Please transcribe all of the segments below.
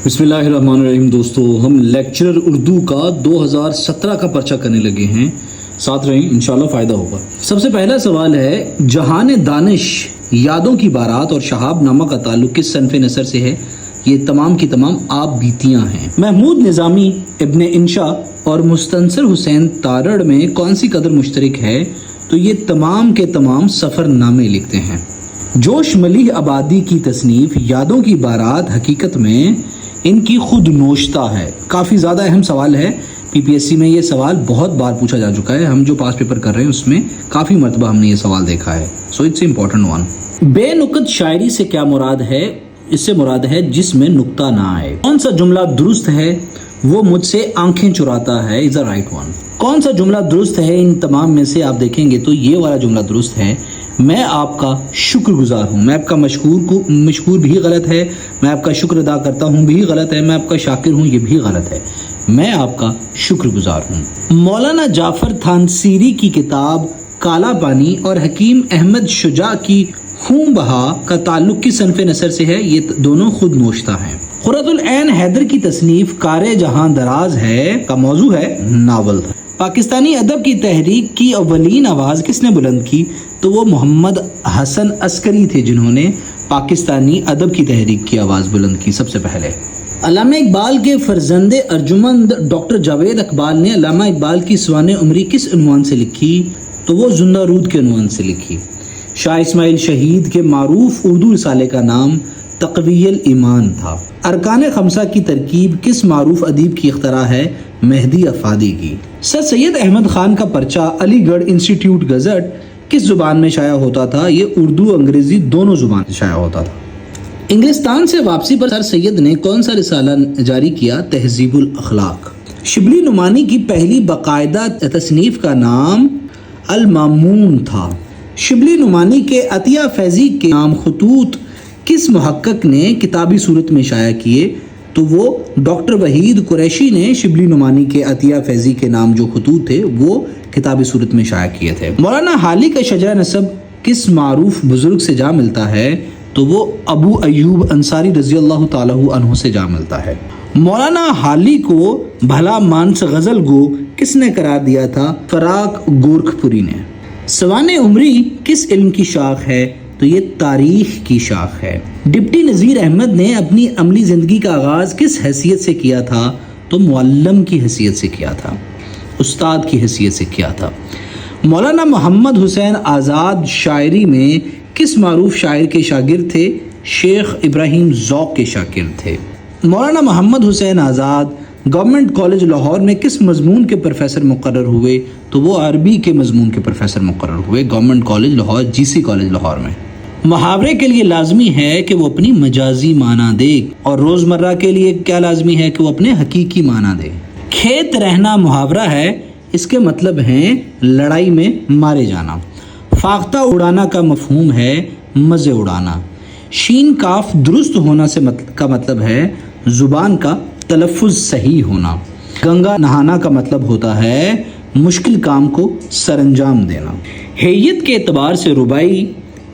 بسم اللہ الرحمن الرحیم دوستو، ہم لیکچرر اردو کا 2017 کا پرچہ کرنے لگے ہیں. ساتھ رہیں، انشاءاللہ فائدہ ہوگا. سب سے پہلا سوال ہے، جہان دانش یادوں کی بارات اور شہاب نامہ کا تعلق کس صنف نثر سے ہے؟ یہ تمام کی تمام آپ بیتیاں ہیں. محمود نظامی ابن انشا اور مستنصر حسین تارڑ میں کون سی قدر مشترک ہے؟ تو یہ تمام کے تمام سفر نامے لکھتے ہیں. جوش ملیح آبادی کی تصنیف یادوں کی بارات حقیقت میں ان کی خود نوشتہ ہے. کافی زیادہ اہم سوال ہے. پی پی ایس سی میں یہ سوال بہت بار پوچھا جا چکا ہے. ہم جو پاس پیپر کر رہے ہیں اس میں کافی مرتبہ ہم نے یہ سوال دیکھا ہے. So it's important one. بے نقط شاعری سے کیا مراد ہے؟ اس سے مراد ہے جس میں نقطہ نہ آئے. کون سا جملہ درست ہے؟ وہ مجھ سے آنکھیں چراتا ہے از اے رائٹ ون. کون سا جملہ درست ہے؟ ان تمام میں سے آپ دیکھیں گے تو یہ والا جملہ درست ہے. میں آپ کا شکر گزار ہوں. میں آپ کا مشکور بھی غلط ہے. میں آپ کا شکر ادا کرتا ہوں بھی غلط ہے. میں آپ کا شاکر ہوں یہ بھی غلط ہے. میں آپ کا شکر گزار ہوں. مولانا جعفر تھانسیری کی کتاب کالا پانی اور حکیم احمد شجاع کی خون بہا کا تعلق کس صنف نثر سے ہے؟ یہ دونوں خود نوشتہ ہیں. قرۃ العین حیدر کی تصنیف کار جہاں دراز ہے کا موضوع ہے ناول. پاکستانی ادب کی تحریک کی اولین آواز کس نے بلند کی؟ تو وہ محمد حسن عسکری تھے جنہوں نے پاکستانی ادب کی تحریک کی آواز بلند کی سب سے پہلے. علامہ اقبال کے فرزند ارجمند ڈاکٹر جاوید اقبال نے علامہ اقبال کی سوانح عمری کس عنوان سے لکھی؟ تو وہ زندہ رود کے عنوان سے لکھی. شاہ اسماعیل شہید کے معروف اردو رسالے کا نام تقوی الایمان تھا. ارکان خمسہ کی ترکیب کس معروف ادیب کی اختراع ہے؟ مہدی افادی کی. سر سید احمد خان کا پرچہ علی گڑھ انسٹیٹیوٹ گزٹ کس زبان میں شائع ہوتا تھا؟ یہ اردو انگریزی دونوں زبان میں شائع ہوتا تھا. انگلستان سے واپسی پر سر سید نے کون سا رسالہ جاری کیا؟ تہذیب الاخلاق. شبلی نعمانی کی پہلی باقاعدہ تصنیف کا نام المامون تھا. شبلی نعمانی کے عطیہ فیضی کے نام خطوط کس محقق نے کتابی صورت میں شائع کیے؟ تو وہ ڈاکٹر وحید قریشی نے شبلی نعمانی کے عطیہ فیضی کے نام جو خطوط تھے وہ کتابی صورت میں شائع کیے تھے. مولانا حالی کا شجرہ نسب کس معروف بزرگ سے جا ملتا ہے؟ تو وہ ابو ایوب انصاری رضی اللہ تعالیٰ عنہ سے جا ملتا ہے. مولانا حالی کو بھلا مانس غزل گو کس نے قرار دیا تھا؟ فراق گورکھ پوری نے. سوانح عمری کس علم کی شاخ ہے؟ تو یہ تاریخ کی شاخ ہے. ڈپٹی نذیر احمد نے اپنی عملی زندگی کا آغاز کس حیثیت سے کیا تھا؟ تو معلم کی حیثیت سے کیا تھا، استاد کی حیثیت سے کیا تھا. مولانا محمد حسین آزاد شاعری میں کس معروف شاعر کے شاگرد تھے؟ شیخ ابراہیم ذوق کے شاگرد تھے. مولانا محمد حسین آزاد گورنمنٹ کالج لاہور میں کس مضمون کے پروفیسر مقرر ہوئے؟ تو وہ عربی کے مضمون کے پروفیسر مقرر ہوئے گورنمنٹ کالج لاہور، جی سی کالج لاہور میں. محاورے کے لیے لازمی ہے کہ وہ اپنی مجازی معنی دے، اور روزمرہ کے لیے کیا لازمی ہے کہ وہ اپنے حقیقی معنی دے. کھیت رہنا محاورہ ہے، اس کے مطلب ہیں لڑائی میں مارے جانا. فاختہ اڑانا کا مفہوم ہے مزے اڑانا. شین کاف درست ہونا سے کا مطلب ہے زبان کا تلفظ صحیح ہونا. گنگا نہانا کا مطلب ہوتا ہے مشکل کام کو سر انجام دینا. حیت کے اعتبار سے ربائی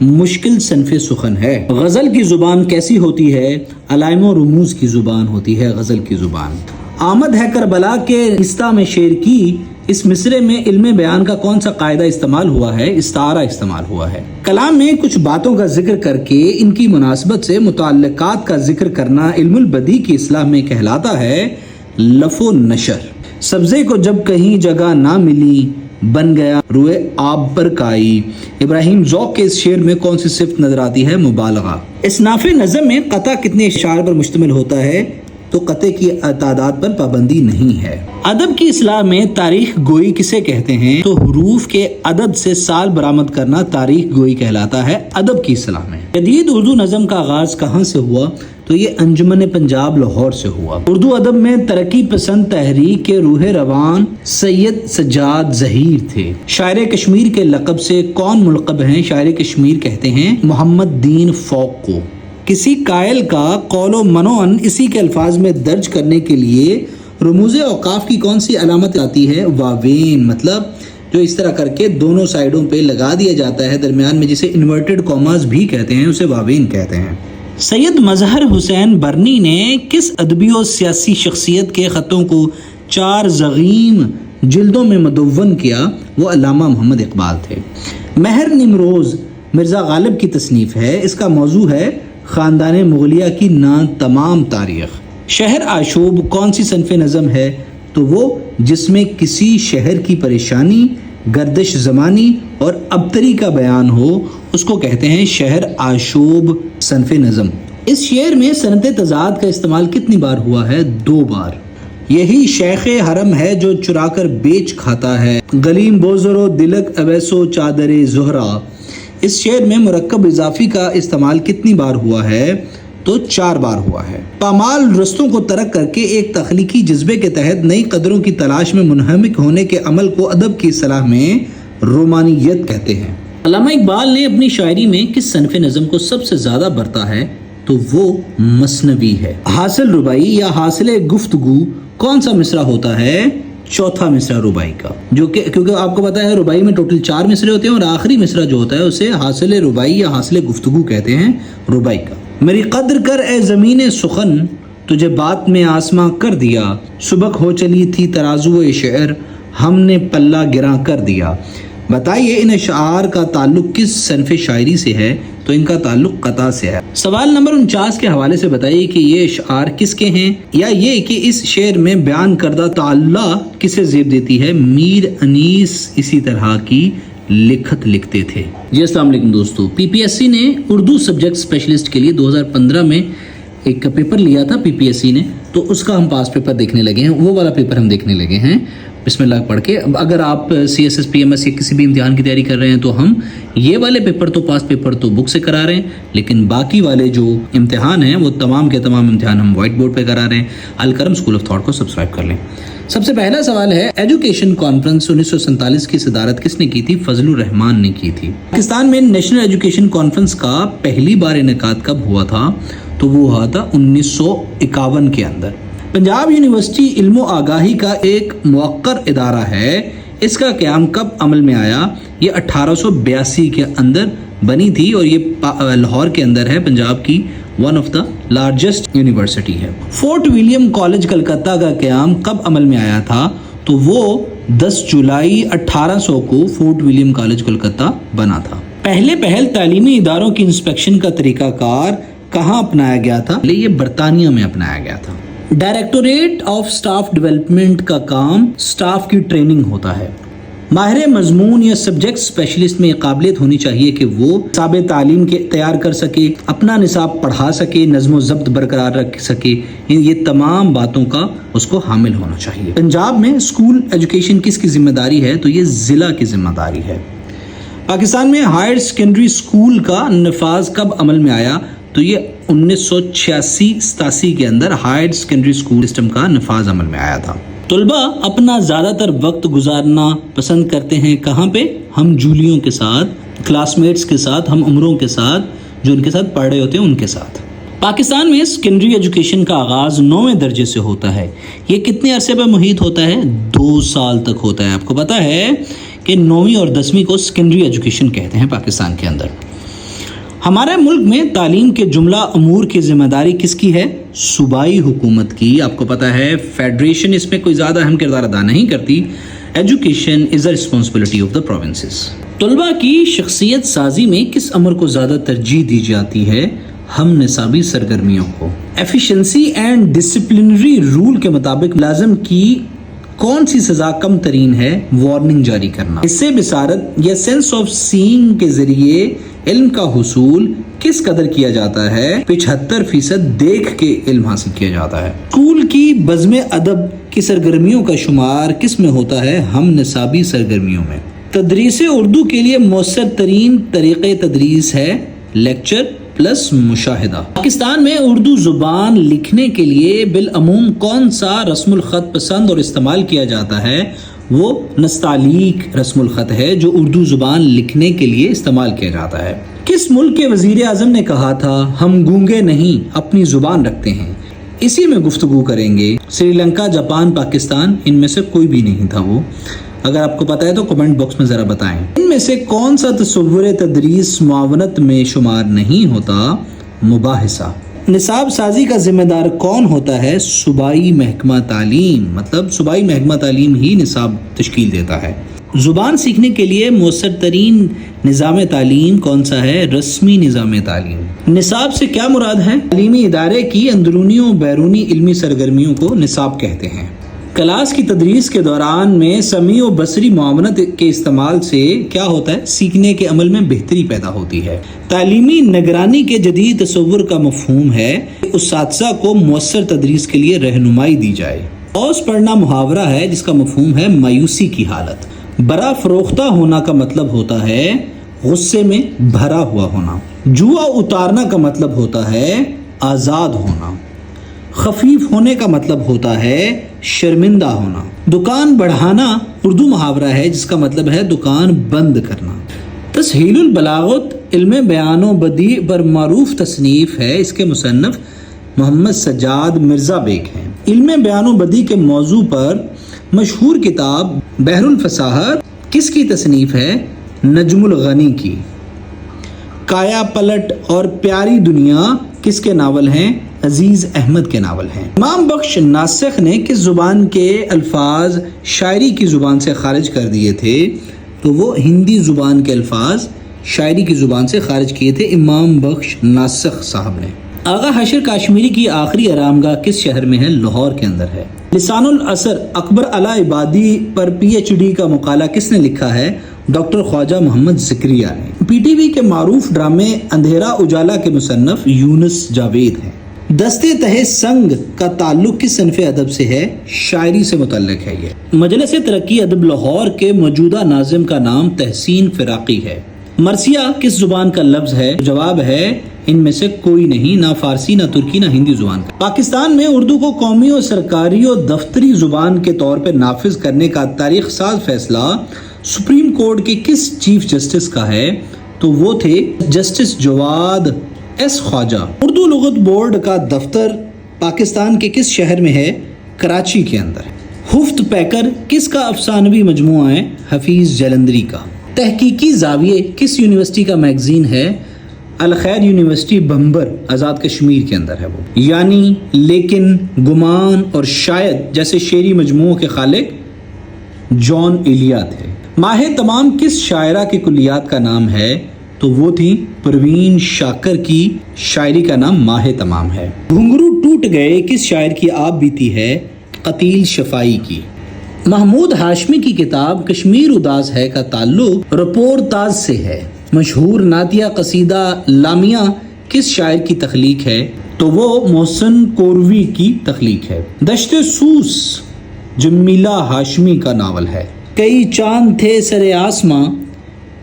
مشکل صنف سخن ہے. غزل کی زبان کیسی ہوتی ہے؟ علائم و رموز کی زبان ہوتی ہے غزل کی زبان. آمد ہے کربلا کے رستہ میں شیر کی، اس مصرے میں علم بیان کا کون سا قاعدہ استعمال ہوا ہے؟ استعارہ استعمال ہوا ہے. کلام میں کچھ باتوں کا ذکر کر کے ان کی مناسبت سے متعلقات کا ذکر کرنا علم البدیع کی اصطلاح میں کہلاتا ہے لف و نشر. سبزے کو جب کہیں جگہ نہ ملی بن گیا روئے آب پر کائی. ابراہیم ذوق کے اس شعر میں کون سی صفت نظر آتی ہے؟ مبالغہ. اصناف نظم میں قطع کتنے اشعار پر مشتمل ہوتا ہے؟ تو قطع کی تعداد پر پابندی نہیں ہے. ادب کی اصطلاح میں تاریخ گوئی کسے کہتے ہیں؟ تو حروف کے عدد سے سال برآمد کرنا تاریخ گوئی کہلاتا ہے ادب کی اصطلاح میں. جدید اردو نظم کا آغاز کہاں سے ہوا؟ تو یہ انجمن پنجاب لاہور سے ہوا. اردو ادب میں ترقی پسند تحریک کے روح روان سید سجاد ظہیر تھے. شاعر کشمیر کے لقب سے کون ملقب ہیں؟ شاعر کشمیر کہتے ہیں محمد دین فوق کو. کسی قائل کا قول و منعن اسی کے الفاظ میں درج کرنے کے لیے رموز اوقاف کی کون سی علامت آتی ہے؟ واوین. مطلب جو اس طرح کر کے دونوں سائیڈوں پہ لگا دیا جاتا ہے درمیان میں، جسے انورٹڈ کاماز بھی کہتے ہیں، اسے واوین کہتے ہیں. سید مظہر حسین برنی نے کس ادبی و سیاسی شخصیت کے خطوں کو 4 ضخیم جلدوں میں مدون کیا؟ وہ علامہ محمد اقبال تھے۔ مہر نمروز مرزا غالب کی تصنیف ہے، اس کا موضوع ہے خاندان مغلیہ کی تمام تاریخ۔ شہر آشوب کون سی صنف نظم ہے؟ تو وہ جس میں کسی شہر کی پریشانی، گردش زمانی اور ابتری کا بیان ہو، اس کو کہتے ہیں شہر آشوب صنف نظم۔ اس شعر میں صنعت تضاد کا استعمال کتنی بار ہوا ہے؟ 2 بار۔ یہی شیخ حرم ہے جو چرا کر بیچ کھاتا ہے، گلیم بوزر و دلک اویسو چادر زہرا۔ اس شعر میں مرکب اضافی کا استعمال کتنی بار ہوا ہے؟ تو 4 بار ہوا ہے۔ پامال رستوں کو ترک کر کے ایک تخلیقی جذبے کے تحت نئی قدروں کی تلاش میں منہمک ہونے کے عمل کو ادب کی اصطلاح میں رومانیت کہتے ہیں۔ علامہ اقبال نے اپنی شاعری میں کس صنف نظم کو سب سے زیادہ برتا ہے؟ تو وہ مثنوی ہے۔ حاصل ربائی یا حاصل گفتگو کون سا مصرع ہوتا ہے؟ 4تھا مصرع ربائی کا، جو کہ کیونکہ آپ کو پتا ہے ربائی میں ٹوٹل 4 مصرے ہوتے ہیں اور آخری مصرع جو ہوتا ہے اسے حاصل ربائی یا حاصل گفتگو کہتے ہیں، ربائی کا۔ میری قدر کر اے زمین سخن، تجھے بات میں آسماں کر دیا، سبک ہو چلی تھی ترازو شعر، ہم نے پلہ گراں کر دیا۔ بتائیے ان اشعار کا تعلق کس صنف شاعری سے ہے؟ تو ان کا تعلق قطع سے ہے۔ سوال نمبر 49 کے حوالے سے بتائیے کہ یہ اشعار کس کے ہیں، یا یہ کہ اس شعر میں بیان کردہ تعلیٰ کسے زیب دیتی ہے؟ میر انیس اسی طرح کی لکھت لکھتے تھے۔ جی السلام علیکم دوستو، پی پی ایس سی نے اردو سبجیکٹ اسپیشلسٹ کے لیے 2015 میں ایک پیپر لیا تھا پی پی ایس سی نے، تو اس کا ہم پاس پیپر دیکھنے لگے ہیں، وہ والا پیپر ہم دیکھنے لگے ہیں بسم اللہ پڑھ کے۔ اگر آپ C S S P M S یا کسی بھی امتحان کی تیاری کر رہے ہیں تو ہم یہ والے پیپر تو پاس پیپر تو بک سے کرا رہے ہیں، لیکن باقی والے جو امتحان ہیں وہ تمام کے تمام امتحان ہم وائٹ بورڈ پہ کرا رہے ہیں۔ الکرم اسکول آف تھاٹ کو سبسکرائب کر لیں۔ سب سے پہلا سوال ہے، ایجوکیشن کانفرنس 1947 کی صدارت کس نے کی تھی؟ فضل الرحمان نے کی تھی۔ پاکستان میں نیشنل ایجوکیشن کانفرنس کا پہلی بار انعقاد کب ہوا تھا؟ تو وہ ہوا تھا 1951 کے اندر۔ پنجاب یونیورسٹی علم و آگاہی کا ایک موقر ادارہ ہے، اس کا قیام کب عمل میں آیا؟ یہ 1882 کے اندر بنی تھی اور یہ لاہور کے اندر ہے، پنجاب کی one of the largest university ہے۔ فورٹ ولیم کالج کلکتہ کا قیام کب عمل میں آیا تھا؟ تو وہ 10 جولائی 1800 کو فورٹ ولیم کالج کلکتہ بنا تھا۔ پہل تعلیمی اداروں کی انسپیکشن کا طریقہ کار کہاں اپنایا گیا تھا؟ یہ برطانیہ میں اپنایا گیا تھا۔ ڈائریکٹوریٹ آف سٹاف ڈیولپمنٹ کا کام سٹاف کی ٹریننگ ہوتا ہے۔ ماہر مضمون یا سبجیکٹ اسپیشلسٹ میں قابلیت ہونی چاہیے کہ وہ نصاب تعلیم کے تیار کر سکے، اپنا نصاب پڑھا سکے، نظم و ضبط برقرار رکھ سکے، یہ تمام باتوں کا اس کو حامل ہونا چاہیے۔ پنجاب میں اسکول ایجوکیشن کس کی ذمہ داری ہے؟ تو یہ ضلع کی ذمہ داری ہے۔ پاکستان میں ہائر سیکنڈری اسکول کا نفاذ کب عمل میں آیا؟ تو یہ 1986-87 کے اندر ہائر سیکنڈری اسکول سسٹم کا نفاذ عمل میں آیا تھا۔ طلباء اپنا زیادہ تر وقت گزارنا پسند کرتے ہیں کہاں پہ؟ ہم جولیوں کے ساتھ، کلاس میٹس کے ساتھ، ہم عمروں کے ساتھ، جو ان کے ساتھ پڑھ رہے ہوتے ہیں ان کے ساتھ۔ پاکستان میں سیکنڈری ایجوکیشن کا آغاز 9ویں درجے سے ہوتا ہے۔ یہ کتنے عرصے پہ محیط ہوتا ہے؟ 2 سال تک ہوتا ہے۔ آپ کو پتا ہے کہ 9ویں اور 10ویں کو سیکنڈری ایجوکیشن کہتے ہیں پاکستان کے اندر۔ ہمارے ملک میں تعلیم کے جملہ امور کی ذمہ داری کس کی ہے؟ صوبائی حکومت کی۔ آپ کو پتا ہے فیڈریشن اس میں کوئی زیادہ اہم کردار ادا نہیں کرتی۔ Education is a responsibility of the provinces. طلباء کی شخصیت سازی میں کس امر کو زیادہ ترجیح دی جاتی ہے؟ ہم نصابی سرگرمیوں کو۔ ایفیشنسی اینڈ ڈسپلنری رول کے مطابق ملازم کی کون سی سزا کم ترین ہے؟ وارننگ جاری کرنا۔ حصے بصارت یا سینس آف سینگ کے ذریعے علم کا حصول کس قدر کیا جاتا ہے؟ 75% دیکھ کے علم حاصل کیا جاتا ہے۔ اسکول کی بزم ادب کی سرگرمیوں کا شمار کس میں ہوتا ہے؟ ہم نصابی سرگرمیوں میں۔ تدریس اردو کے لیے مؤثر ترین طریقہ تدریس ہے لیکچر پلس مشاہدہ۔ پاکستان میں اردو زبان لکھنے کے لیے بالعموم کون سا رسم الخط پسند اور استعمال کیا جاتا ہے؟ وہ نستعلیق رسم الخط ہے جو اردو زبان لکھنے کے لیے استعمال کیا جاتا ہے۔ کس ملک کے وزیر اعظم نے کہا تھا ہم گونگے نہیں اپنی زبان رکھتے ہیں؟ اسی میں گفتگو کریں گے۔ سری لنکا، جاپان، پاکستان، ان میں سے کوئی بھی نہیں تھا وہ۔ اگر آپ کو پتا ہے تو کمنٹ باکس میں ذرا بتائیں۔ ان میں سے کون سا تصور تدریس معاونت میں شمار نہیں ہوتا؟ مباحثہ۔ نصاب سازی کا ذمہ دار کون ہوتا ہے؟ صوبائی محکمہ تعلیم، مطلب صوبائی محکمہ تعلیم ہی نصاب تشکیل دیتا ہے۔ زبان سیکھنے کے لیے مؤثر ترین نظام تعلیم کون سا ہے؟ رسمی نظام تعلیم۔ نصاب سے کیا مراد ہے؟ تعلیمی ادارے کی اندرونی و بیرونی علمی سرگرمیوں کو نصاب کہتے ہیں۔ کلاس کی تدریس کے دوران میں سمیع و بصری معاونت کے استعمال سے کیا ہوتا ہے؟ سیکھنے کے عمل میں بہتری پیدا ہوتی ہے۔ تعلیمی نگرانی کے جدید تصور کا مفہوم ہے اساتذہ کو مؤثر تدریس کے لیے رہنمائی دی جائے۔ اوس پڑھنا محاورہ ہے جس کا مفہوم ہے مایوسی کی حالت۔ برا فروختہ ہونا کا مطلب ہوتا ہے غصے میں بھرا ہوا ہونا۔ جوا اتارنا کا مطلب ہوتا ہے آزاد ہونا۔ خفیف ہونے کا مطلب ہوتا ہے شرمندہ ہونا۔ دکان بڑھانا اردو محاورہ ہے جس کا مطلب ہے دکان بند کرنا۔ تسہیل البلاغت علم بیان و بدیع پر معروف تصنیف ہے، اس کے مصنف محمد سجاد مرزا بیگ ہیں۔ علم بیان و بدیع کے موضوع پر مشہور کتاب بحر الفصاحت کس کی تصنیف ہے؟ نجم الغنی کی۔ کایا پلٹ اور پیاری دنیا کس کے ناول ہیں؟ عزیز احمد کے ناول ہیں۔ امام بخش ناسخ نے کس زبان کے الفاظ شاعری کی زبان سے خارج کر دیے تھے؟ تو وہ ہندی زبان کے الفاظ شاعری کی زبان سے خارج کیے تھے امام بخش ناسخ صاحب نے۔ آغا حشر کاشمیری کی آخری آرامگاہ کس شہر میں ہے؟ لاہور کے اندر ہے۔ لسان الاثر اکبر علی عبادی پر پی ایچ ڈی کا مقالہ کس نے لکھا ہے؟ ڈاکٹر خواجہ محمد ذکریہ نے۔ پی ٹی وی کے معروف ڈرامے اندھیرا اجالا کے مصنف یونس جاوید ہیں۔ دستے تہ سنگ کا تعلق کس صنف ادب سے ہے؟ شاعری سے متعلق ہے یہ۔ مجلس ترقی ادب لاہور کے موجودہ ناظم کا نام تحسین فراقی ہے۔ مرثیہ کس زبان کا لفظ ہے؟ جواب ہے ان میں سے کوئی نہیں، نہ فارسی، نہ ترکی، نہ ہندی زبان کا۔ پاکستان میں اردو کو قومی و سرکاری و دفتری زبان کے طور پر نافذ کرنے کا تاریخ ساز فیصلہ سپریم کورٹ کے کس چیف جسٹس کا ہے؟ تو وہ تھے جسٹس جواد ایس خواجہ۔ اردو لغت بورڈ کا دفتر پاکستان کے کس شہر میں ہے؟ کراچی کے اندر۔ خفت پیکر کس کا افسانوی مجموعہ ہے؟ حفیظ جلندری کا۔ تحقیقی زاویے کس یونیورسٹی کا میگزین ہے؟ الخیر یونیورسٹی بمبر آزاد کشمیر کے اندر ہے وہ۔ یعنی، لیکن، گمان اور شاید جیسے شعری مجموعوں کے خالق جان ایلیا تھے۔ ماہ تمام کس شاعرہ کی کلیات کا نام ہے؟ تو وہ تھی پروین شاکر کی شاعری کا نام ماہ تمام ہے۔ گھنگرو ٹوٹ گئے کس شاعر کی آپ بیتی ہے؟ قتیل شفائی کی۔ محمود ہاشمی کی کتاب کشمیر اداس ہے کا تعلق رپورتاز سے ہے۔ مشہور نعتیہ قصیدہ لامیہ کس شاعر کی تخلیق ہے؟ تو وہ محسن کوروی کی تخلیق ہے۔ دشت سوس جمیلہ ہاشمی کا ناول ہے۔ کئی چاند تھے سر آسماں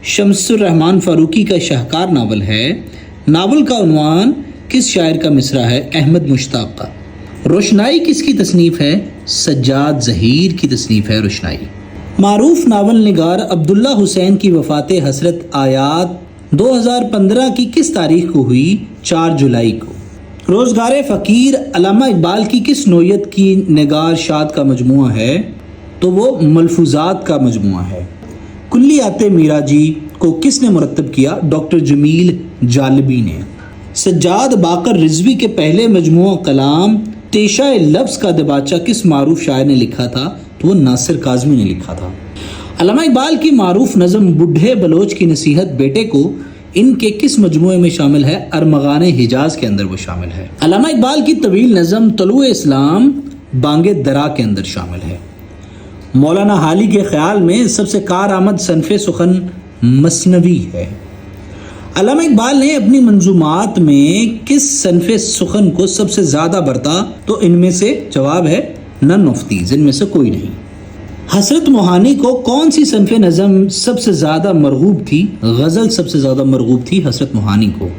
شمس الرحمن فاروقی کا شاہکار ناول ہے۔ ناول کا عنوان کس شاعر کا مصرع ہے؟ احمد مشتاق کا۔ روشنائی کس کی تصنیف ہے؟ سجاد ظہیر کی تصنیف ہے روشنائی۔ معروف ناول نگار عبداللہ حسین کی وفات حسرت آیات 2015 کی کس تاریخ کو ہوئی؟ 4 جولائی کو۔ روزگار فقیر علامہ اقبال کی کس نوعیت کی نگار شاد کا مجموعہ ہے؟ تو وہ ملفوظات کا مجموعہ ہے۔ کلیات میرا جی کو کس نے مرتب کیا؟ ڈاکٹر جمیل جالبی نے۔ سجاد باقر رضوی کے پہلے مجموعہ کلام تیشہ لفظ کا دباچہ کس معروف شاعر نے لکھا تھا؟ تو وہ ناصر کاظمی نے لکھا تھا۔ علامہ اقبال کی معروف نظم بڈھے بلوچ کی نصیحت بیٹے کو ان کے کس مجموعے میں شامل ہے؟ ارمغان حجاز کے اندر وہ شامل ہے۔ علامہ اقبال کی طویل نظم طلوع اسلام بانگ درا کے اندر شامل ہے۔ مولانا حالی کے خیال میں سب سے کارآمد صنف سخن مثنوی ہے۔ علامہ اقبال نے اپنی منظومات میں کس صنف سخن کو سب سے زیادہ برتا؟ تو ان میں سے جواب ہے نن آف دیز، ان میں سے کوئی نہیں۔ حسرت موہانی کو کون سی صنف نظم سب سے زیادہ مرغوب تھی؟ غزل سب سے زیادہ مرغوب تھی حسرت موہانی کو۔